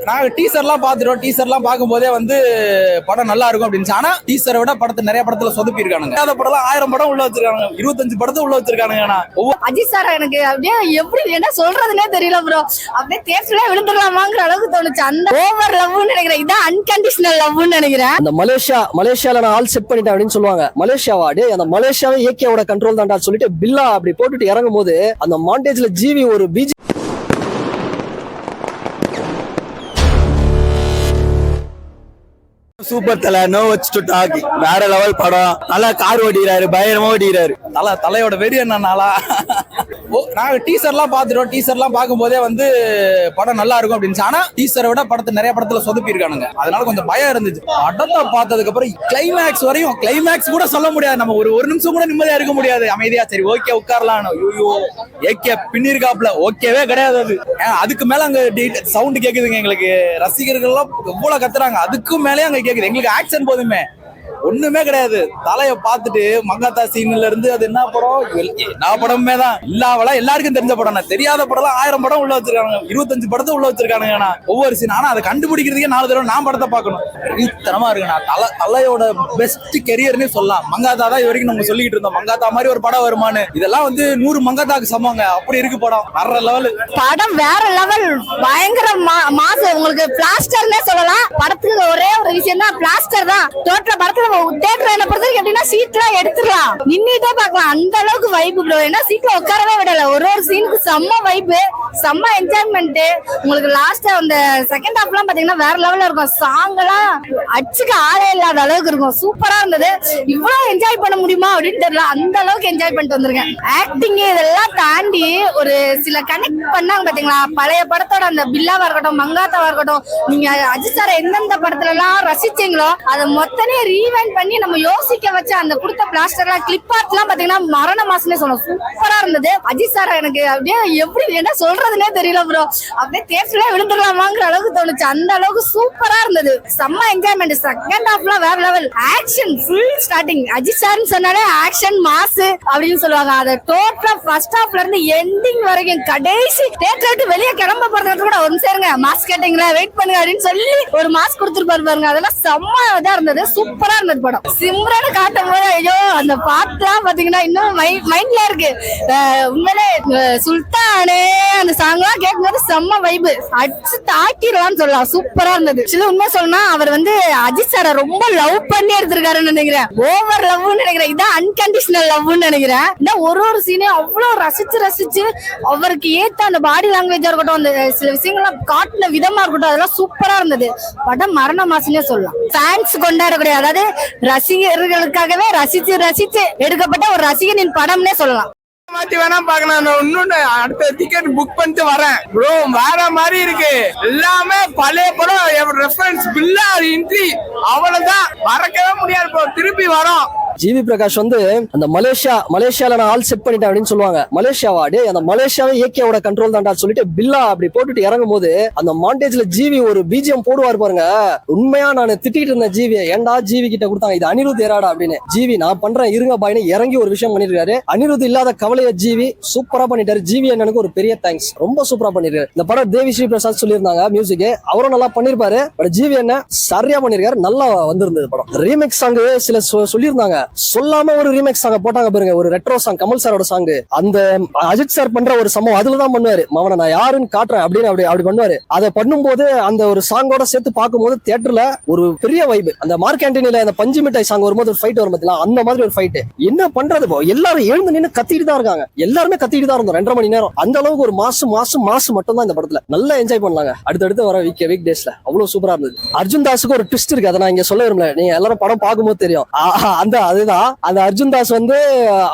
நாங்க டீசர்லாம் பாத்துட்டோம். டீசர்லாம் பார்க்கும்போதே வந்து படம் நல்லா இருக்கும் அப்படின்னு. ஆனா டீசரை விட படத்தை நிறைய படத்துல சொதப்பி இருக்கானுங்க. அந்த படம் 1000 படம் உள்ள வச்சிருக்காங்க, 25 படத்தை உள்ள வச்சிருக்கானுங்க. அஜித் சார் எனக்கு அப்படியே எப்படி என்ன சொல்றதுன்னே தெரியல ப்ரோ. அப்படியே தேர்ச்சியா விழுந்துடலாமாங்கிற அளவுக்கு தோணுச்சு. அந்த ஓவர் லவ்னு நினைக்கிறேன், இதான் அன்கண்டிஷனல் லவ்னு நினைக்கிறேன். அந்த மலேசியால நான் ஆல் செட் பண்ணிட்டேன் அப்படின்னு சொல்லுவாங்க. மலேசியாவா அந்த மலேசியாவே ஏகேவோட கண்ட்ரோல் தான்டா சொல்லிட்டு பில்லா அப்படி போட்டுட்டு இறங்கும் போது அந்த மாண்டேஜ்ல ஜிவி ஒரு பிஜி சூப்பர் தலை, நோ வச்சு டு டாக், வேற லெவல் படம். நல்லா கார் ஓடிக்கிறாரு, பயங்கரமா ஓடிக்கிறாரு. தலையோட வெறி என்னன்னாலா நாங்க டீசர்லாம் பாத்துட்டோம். டீசர்லாம் பார்க்கும்போதே வந்து படம் நல்லா இருக்கும் அப்படின்னு. ஆனா டீசரை விட படத்தை நிறைய படத்துல சொதப்பி இருக்கானுங்க. அதனால கொஞ்சம் பயம் இருந்துச்சு. படத்தை பார்த்ததுக்கு அப்புறம் கிளைமேக்ஸ் வரையும், கிளைமேக்ஸ் கூட சொல்ல முடியாது. நம்ம ஒரு நிமிஷம் கூட நிம்மதியா இருக்க முடியாது. அமைதியா சரி ஓகே உட்காரலாம். ஐயோ ஏகே பின்னிருக்காப்ல, ஓகேவே கிடையாது. அது அதுக்கு மேல அங்க சவுண்ட் கேக்குதுங்க. எங்களுக்கு ரசிகர்கள் எல்லாம் எவ்வளவு கத்துறாங்க, அதுக்கும் மேலே அங்க கேக்குது. எங்களுக்கு ஆக்சன் போதுமே, ஒண்ணுமே கிடையாது. தலைய பார்த்துட்டு மங்காத்தா சீன்ல இருந்து அது என்ன படம், எல்லா படமுமே தான் இல்லாவல எல்லாருக்கும் தெரிஞ்ச படம். தெரியாத படம் 1000 படம் உள்ள வச்சிருக்காங்க, 25 படத்தை உள்ள வச்சிருக்கானுங்க ஒவ்வொரு சீன். ஆனா அதை கண்டுபிடிக்கிறதுக்கே 4 தடவை நான் படத்தை பார்க்கணும். தனமா இருக்கு. தலையோட பெஸ்ட் கெரியர்னே சொல்லலாம். மங்காத்தா தான் இது வரைக்கும் நம்ம சொல்லிட்டு இருந்தோம். மங்காத்தா மாதிரி ஒரு படம் வருமானு, இதெல்லாம் வந்து 100 மங்காத்தாக்கு சமங்க. அப்படி இருக்கு படம், வேற லெவல் படம், வேற லெவல், பயங்கர மாசு. உங்களுக்கு பிளாஸ்டர்னே சொல்லலாம். படத்துக்கு ஒரே ஒரு விஷயம் தான், பிளாஸ்டர் தான். டோட்டல் படத்துல தியேட்டர் என்ன பொறுத்தவரைக்கும் எப்படின்னா சீட்லாம் எடுத்துடலாம், நின்னுட்டே பார்க்கலாம். அந்த அளவுக்கு வைப் ப்ரோ. ஏன்னா சீட்ல உட்காரவே விடல. ஒரு சீனுக்கு செம்ம வைப், செம்ம என்ஜாய்மெண்ட். உங்களுக்கு லாஸ்டா அந்த செகண்ட் ஹாஃப் எல்லாம் பாத்தீங்கன்னா வேற லெவல்ல இருக்கும். சாங் எல்லாம் அச்சுக்கு ஆளே இல்லாத அளவுக்கு இருக்கும். சூப்பரா இருந்தது. இவ்வளவு என்ஜாய் பண்ண முடியுமா அப்படின்னு தெரியல, அந்த அளவுக்கு என்ஜாய் பண்ணிட்டு வந்திருக்கேன். ஆக்டிங் இதெல்லாம் தாண்டி ஒரு சில கனெக்ட் பண்ணாங்க பாத்தீங்களா. பழைய படத்தோட அந்த பில்லாவா இருக்கட்டும், மங்காத்தாவா இருக்கட்டும், நீங்க அஜித் சார் எந்தெந்த படத்துல எல்லாம் ரசிச்சீங்களோ அதை மொத்தமே ரீவைண்ட் பண்ணி நம்ம யோசிக்க வச்ச அந்த கொடுத்த பிளாஸ்டர்லாம் கிளிப் ஆர்ட் எல்லாம் பாத்தீங்கன்னா மரண மாசமே சொல்லலாம். சூப்பரா இருந்தது. அஜித் சார் எனக்கு அப்படியே எப்படி என்ன சொல்றதுன்னே தெரியல ப்ரோ. அப்படியே தேர்ச்சியா விழுந்துடலாமாங்கிற அளவுக்கு தோணுச்சு. அந்த அளவுக்கு சூப்பரா இருந்தது. செம்ம என்ஜாய்மெண்ட். செகண்ட் ஹாஃப்லாம் வேற level. Action full starting. Ajith சார்னு சொன்னாலே ஆக்ஷன் மாஸ் அப்படின்னு சொல்லுவாங்க. அதை டோட்டலா ஃபர்ஸ்ட் ஹாஃப்ல இருந்து எண்டிங் வரைக்கும் கடைசி தேட்டர் விட்டு வெளியே கிளம்ப போறது கூட ஒரு சேருங்க மாஸ்க் கேட்டீங்களா, வெயிட் பண்ணுங்க அப்படின்னு சொல்லி ஒரு மாஸ்க் கொடுத்துருப்பாரு பாருங்க. அதெல்லாம் செம்ம இதா இருந்தது. சூப்பரா இருந்தது படம். சிம்ரனை காட்டும் போது ஐயோ அந்த பாட்டுலாம் பாத்தீங்கன்னா இன்னும் மைண்ட்ல இருக்கு. உண்மையிலே சுல்தானே அந்த சாங் எல்லாம் கேட்கும் போது செம்ம வைபு, அடிச்சு தாக்கிடுவான்னு சொல்லலாம். சூப்பரா இருந்தது. சில உண்மை சொல்லணும், அவர் வந்து அஜித் சாரை ரொம்ப லவ் பண்ணி எடுத்திருக்காருன்னு நினைக்கிறேன். ஓவர் லவ்னு நினைக்கிறேன், இதான் அன்கண்டிஷனல் லவ்னு நினைக்கிறேன். இதான் ஒரு சீனையும் அவ்வளவு ரசிச்சு அவருக்கு ஏத்த அந்த பாடி லாங்குவேஜா இருக்கட்டும், அந்த சில விஷயங்கள்லாம் காட்டின விதமா இருக்கட்டும், அதெல்லாம் சூப்பரா இருந்தது. படம் மரண மாசம்னே சொல்லலாம். ஃபேன்ஸ் கொண்டாடக்கூடிய, அதாவது ரசிகர்களுக்காகவே ரசிச்சு எடுக்கப்பட்ட ஒரு ரசிகனின் படம்னே சொல்லலாம். மாத்தி வேணா பாக்கலாம். இன்னொன்னு அடுத்த டிக்கெட் புக் பண்ணிட்டு வரேன் ப்ரோ. வேற மாதிரி இருக்கு எல்லாமே. பழைய படம் ரெஃபரன்ஸ் பில்லா இன்ட்ரி அவ்வளவுதான், மறக்கவே முடியாது ப்ரோ. திருப்பி வரோம். ஜிவி பிரகாஷ் வந்து அந்த மலேசியால நான் ஆல் செட் பண்ணிட்டேன் அப்படின்னு சொல்லுவாங்க. மலேசியாவா அந்த மலேசியாவே ஏகேவோட கண்ட்ரோல் தான்டா சொல்லிட்டு பில்லா அப்படி போட்டுட்டு இறங்கும் போது அந்த மாண்டேஜ்ல ஜிவி ஒரு பிஜிஎம் போடுவார் பாருங்க. உண்மையா நான் திட்டிட்டு இருந்தேன் ஜிவியை, ஏன்டா ஜிவி கிட்ட கொடுத்தாங்க, இது அனிருத் ஏராடா அப்படின்னு. ஜிவி நான் பண்றேன் இருங்க பாயின்னு இறங்கி ஒரு விஷயம் பண்ணிருக்காரு. அனிருத் இல்லாத கவலையை ஜிவி சூப்பரா பண்ணிட்டாரு. ஜிவி எனக்கு ஒரு பெரிய தேங்க்ஸ், ரொம்ப சூப்பரா பண்ணிருக்காரு. இந்த படம் தேவி ஸ்ரீ பிரசாத் சொல்லியிருந்தாங்க மியூசிக், அவரும் நல்லா பண்ணிருப்பாரு. பட் ஜிவி என்ன சரியா பண்ணிருக்காரு, நல்லா வந்திருந்தது படம். ரீமிக்ஸ் சாங் சில சொல்லியிருந்தாங்க, சொல்லாம ஒரு ரீமேக் சாங் போட்டாங்க பாருங்க, ஒரு ரெட்ரோ சாங், கமல் சாரோட சாங். அந்த அஜித் சார் பண்ற ஒரு சம்பவம் அதுலதான் பண்ணுவாரு. மவனை நான் யாருன்னு காட்டுறேன் அப்படின்னு அப்படி பண்ணுவாரு. அதை பண்ணும்போது அந்த ஒரு சாங்கோட சேர்த்து பார்க்கும்போது தியேட்டர்ல ஒரு பெரிய வைப். அந்த மார்க் ஆண்டனில அந்த பஞ்சு மிட்டாய் சாங் வரும்போது ஒரு ஃபைட் வரும் பாத்தீங்களா, அந்த மாதிரி ஒரு ஃபைட். என்ன பண்றது போ, எல்லாரும் எழுந்து நின்று கத்திட்டு தான் இருக்காங்க. எல்லாருமே கத்திட்டு தான் இருந்தோம் 2.5 மணி நேரம். அந்த அளவுக்கு ஒரு மாசு மட்டும் தான் இந்த படத்துல. நல்லா என்ஜாய் பண்ணலாங்க. அடுத்தடுத்து வர வீக் டேஸ்ல அவ்வளவு சூப்பரா இருந்தது. அர்ஜுன் தாஸுக்கு ஒரு ட்விஸ்ட் இருக்கு, அதை நான் இங்க சொல்ல விரும்பல, நீங்க எல்லாரும் படம் பார்க்கும்போது தெரியும். அதுதான் அந்த அர்ஜுன் தாஸ் வந்து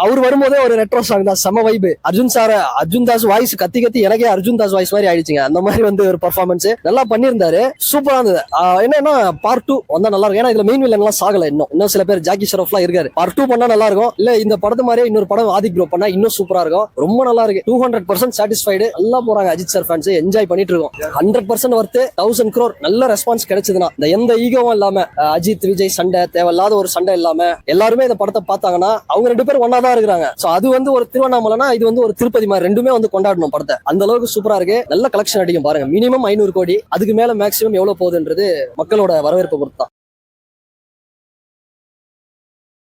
அவர் வரும்போதே ஒரு ரெட்ரோ சாங் தான், செம வைப். அர்ஜுன் தாஸ் வாய்ஸ் கத்தி எனக்கே அர்ஜுன் தாஸ் வாய்ஸ் மாதிரி ஆயிடுச்சுங்க. அந்த மாதிரி வந்து ஒரு பெர்ஃபார்மன்ஸ் நல்லா பண்ணியிருந்தாரு, சூப்பரா இருந்தது. என்னன்னா பார்ட் 2 வந்தா நல்லா இருக்கும். ஏன்னா இதுல மெயின் வில்லன் எல்லாம் சாகல, இன்னும் சில பேர் ஜாக்கி ஷெராஃப் எல்லாம் இருக்காரு. பார்ட் 2 பண்ணா நல்லா இருக்கும். இல்ல இந்த படத்து மாதிரியே இன்னொரு படம் ஆதிக் ப்ரோ பண்ணா இன்னும் சூப்பரா இருக்கும். ரொம்ப நல்லா இருக்கு. 200% சாட்டிஸ்ஃபைடு. நல்லா போறாங்க அஜித் சார் ஃபேன்ஸ், என்ஜாய் பண்ணிட்டு இருக்கோம். 100% ஒர்த்து. 1000 crore நல்ல ரெஸ்பான்ஸ் கிடைச்சதுன்னா, இந்த எந்த ஈகோவும் இல்லாம அஜித் விஜய் சண்டை தேவையில்லாத ஒரு சண்டை இல்லாம எல்லாரும் எல்லாருமே இந்த படத்தை பார்த்தாங்கன்னா அவங்க 2 பேரும் ஒன்னா தான் இருக்கிறாங்க. சோ அது வந்து ஒரு திருவண்ணாமலைனா இது வந்து ஒரு திருப்பதி மாதிரி, ரெண்டுமே வந்து கொண்டாடணும் படத்தை. அந்த அளவுக்கு சூப்பரா இருக்கு. நல்ல கலெக்ஷன் அடிக்கும் பாருங்க. மினிமம் 500 கோடி, அதுக்கு மேல மேக்ஸிமம் எவ்வளவு போகுதுன்றது மக்களோட வரவேற்பை பொறுத்து தான்.